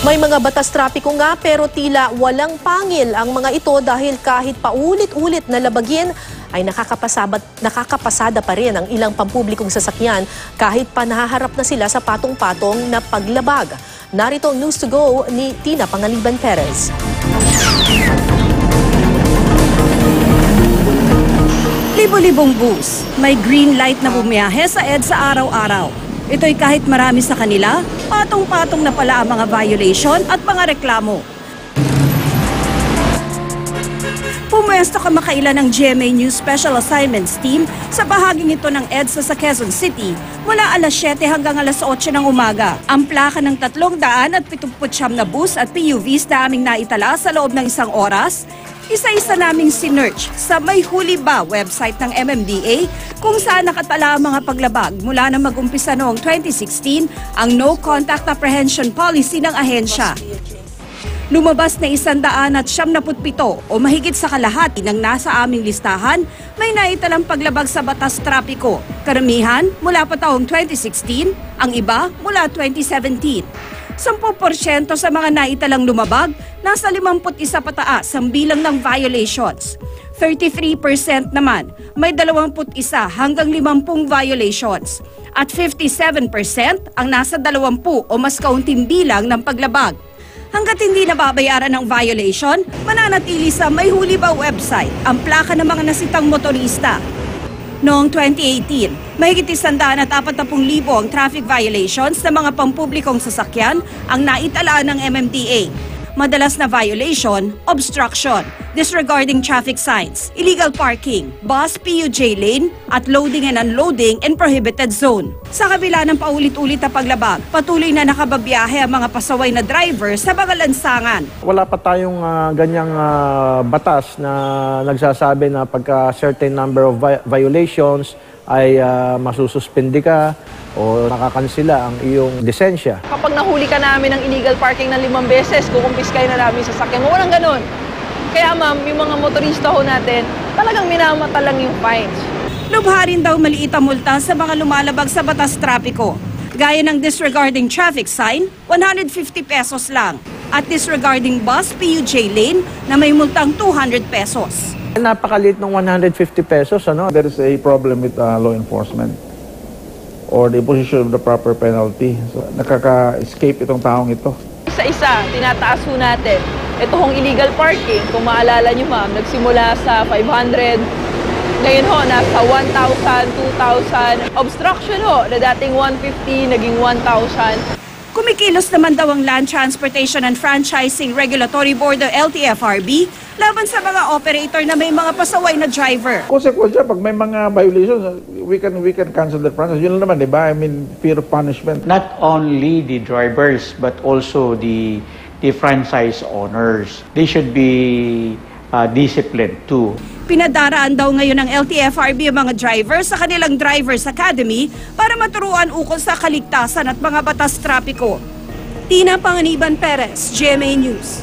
May mga batas trapiko nga pero tila walang pangil ang mga ito dahil kahit paulit-ulit na labagin ay nakakapasada pa rin ang ilang pampublikong sasakyan kahit pa nahaharap na sila sa patong-patong na paglabag. Narito ang News to Go ni Tina Pangaliban Perez. Libo-libong bus, may green light na bumiyahe sa EDSA araw-araw. Ito'y kahit marami sa kanila, patong-patong na pala ang mga violation at mga reklamo. Pumuesto kamakailan ng GMA News Special Assignments Team sa bahaging ito ng EDSA sa Quezon City mula alas 7 hanggang alas 8 ng umaga. Ang plaka ng 379 na bus at PUVs na aming naitala sa loob ng isang oras, isa-isa naming sinearch sa May Huli Ba website ng MMDA kung saan nakatala ang mga paglabag mula na mag-umpisa noong 2016 ang No Contact Apprehension Policy ng ahensya. Lumabas na 177 o mahigit sa kalahati ng nasa aming listahan may naitalang paglabag sa batas trapiko. Karamihan mula pa taong 2016, ang iba mula 2017. 10% sa mga naitalang lumabag, nasa 51 pataas ang bilang ng violations. 33% naman may 21 hanggang 50 violations. At 57% ang nasa 20 o mas kaunting bilang ng paglabag. Hanggat hindi nababayaran ng violation, mananatili sa May Huli Ba website ang plaka ng mga nasitang motorista. Noong 2018, mahigit 140,000 ang traffic violations sa mga pampublikong sasakyan ang naitala ng MMDA. Madalas na violation, obstruction, disregarding traffic signs, illegal parking, bus PUJ lane, at loading and unloading in prohibited zone. Sa kabila ng paulit-ulit na paglabag, patuloy na nakababiyahe ang mga pasaway na driver sa mga lansangan. Wala pa tayong ganyang batas na nagsasabi na pagka certain number of violations ay masususpindi ka o nakakansila ang iyong lisensya. Kapag nahuli ka namin ng illegal parking ng 5 beses, kukumpiskay na namin sa sasakyan. Walang ganun. Kaya ma'am, yung mga motorista ho natin, talagang minamata lang yung fines. Lubha rin daw maliit ang multa sa mga lumalabag sa batas trapiko. Gaya ng disregarding traffic sign, 150 pesos lang. At disregarding bus PUJ lane na may multang 200 pesos. Napakaliit ng 150 pesos, ano? There is a problem with law enforcement or the imposition of the proper penalty. So, nakaka-escape itong taong ito. Isa-isa, tinataas ho natin. Ito hong illegal parking, kung maalala nyo ma'am, nagsimula sa 500, ngayon ho, nasa 1,000, 2,000. Obstruction ho, na dating 150, naging 1,000. Kumikilos naman daw ang Land Transportation and Franchising Regulatory Board o LTFRB laban sa mga operator na may mga pasaway na driver. Consequence, pag may mga violations, we can cancel the franchise. Yun lang naman, di ba? I mean, fear of punishment. Not only the drivers, but also the franchise owners. They should be disciplined too. Pinadaraan daw ngayon ng LTFRB ang mga driver sa kanilang Drivers Academy para maturuan ukol sa kaligtasan at mga batas trapiko. Tina Pangaliban Perez, GMA News.